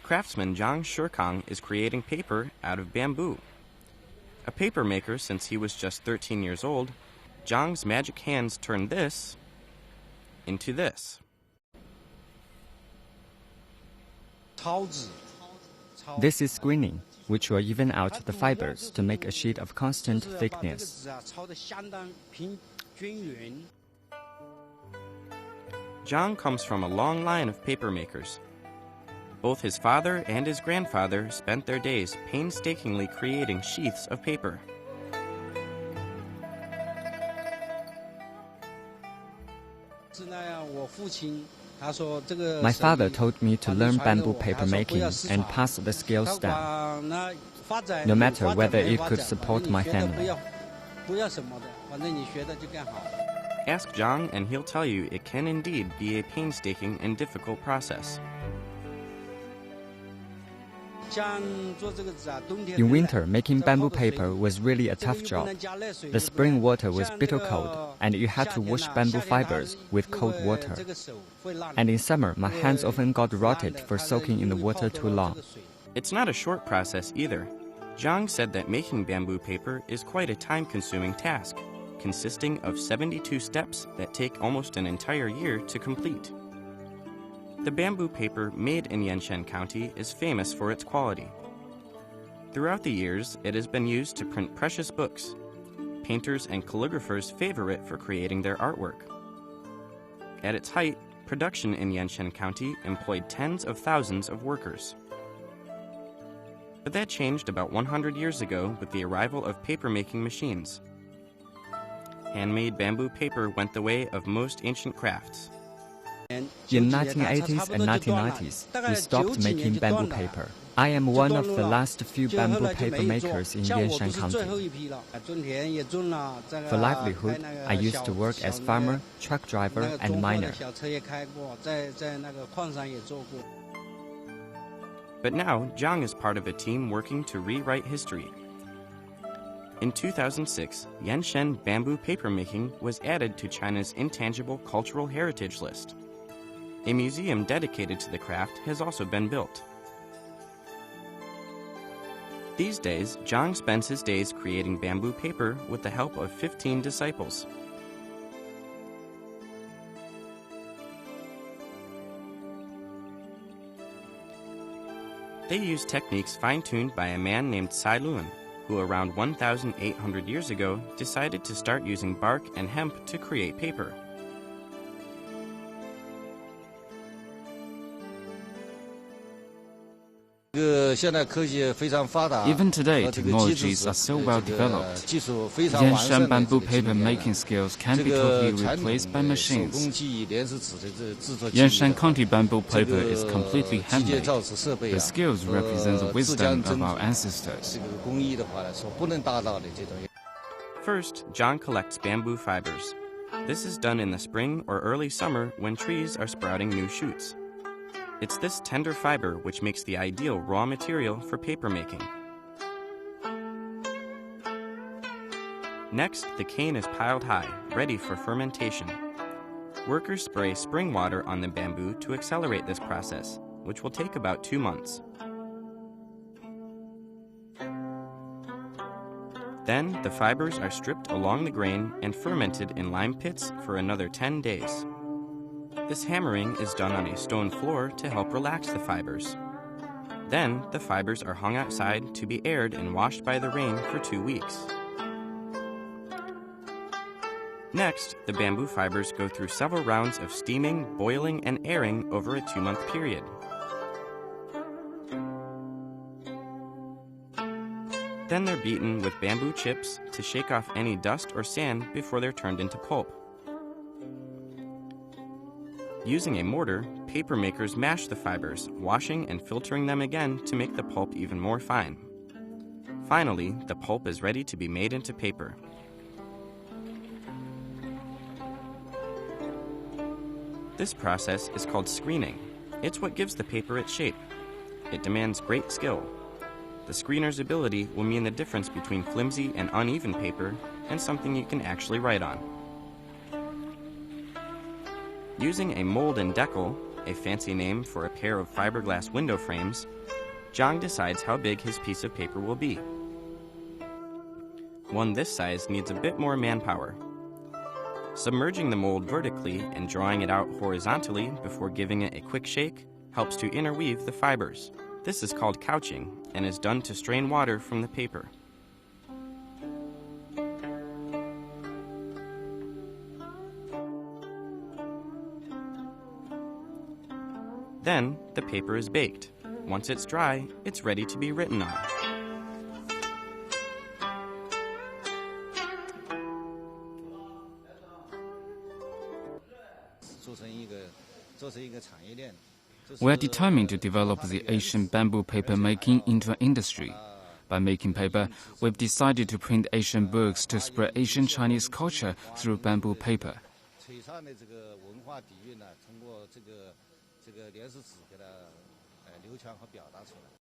Craftsman Jiangxi is creating paper out of bamboo. A paper maker since he was just 13 years old, Zhang's magic hands turned this into this. This is screening, which will even out the fibers to make a sheet of constant thickness. Jiang comes from a long line of paper makers. Both his father and his grandfather spent their days painstakingly creating sheaths of paper. My father told me to learn bamboo paper making and pass the skills down, no matter whether it could support my family. Ask Jiang and he'll tell you it can indeed be a painstaking and difficult process. In winter, making bamboo paper was really a tough job. The spring water was bitter cold, and you had to wash bamboo fibers with cold water. And in summer, my hands often got rotted for soaking in the water too long. It's not a short process either. Jiang said that making bamboo paper is quite a time-consuming task, consisting of 72 steps that take almost an entire year to complete. The bamboo paper made in Jiangxi County is famous for its quality. Throughout the years, it has been used to print precious books. Painters and calligraphers favor it for creating their artwork. At its height, production in Jiangxi County employed tens of thousands of workers. But that changed about 100 years ago with the arrival of paper-making machines. Handmade bamboo paper went the way of most ancient crafts. In 1980s and 1990s, we stopped making bamboo paper. I am one of the last few bamboo paper makers in Jiangxi County. For livelihood, I used to work as farmer, truck driver, and miner. But now, Jiang is part of a team working to rewrite history. In 2006, Jiangxi bamboo papermaking was added to China's intangible cultural heritage list. A museum dedicated to the craft has also been built. These days, Jiang spends his days creating bamboo paper with the help of 15 disciples. They use techniques fine-tuned by a man named Cai Lun, who around 1,800 years ago decided to start using bark and hemp to create paper. Even today, technologies are so well developed. Jiangxi bamboo paper making skills can be totally replaced by machines. Jiangxi County bamboo paper is completely handmade. The skills represent the wisdom of our ancestors. First, Jiang collects bamboo fibers. This is done in the spring or early summer when trees are sprouting new shoots. It's this tender fiber which makes the ideal raw material for paper making. Next, the cane is piled high, ready for fermentation. Workers spray spring water on the bamboo to accelerate this process, which will take about 2 months. Then, the fibers are stripped along the grain and fermented in lime pits for another 10 days. This hammering is done on a stone floor to help relax the fibers. Then, the fibers are hung outside to be aired and washed by the rain for 2 weeks. Next, the bamboo fibers go through several rounds of steaming, boiling, and airing over a 2-month period. Then they're beaten with bamboo chips to shake off any dust or sand before they're turned into pulp. Using a mortar, paper makers mash the fibers, washing and filtering them again to make the pulp even more fine. Finally, the pulp is ready to be made into paper. This process is called screening. It's what gives the paper its shape. It demands great skill. The screener's ability will mean the difference between flimsy and uneven paper and something you can actually write on. Using a mold and decal, a fancy name for a pair of fiberglass window frames, Jiang decides how big his piece of paper will be. One this size needs a bit more manpower. Submerging the mold vertically and drawing it out horizontally before giving it a quick shake helps to interweave the fibers. This is called couching and is done to strain water from the paper. Then, the paper is baked. Once it's dry, it's ready to be written on. We are determined to develop the Asian bamboo paper making into an industry. By making paper, we've decided to print Asian books to spread Asian Chinese culture through bamboo paper.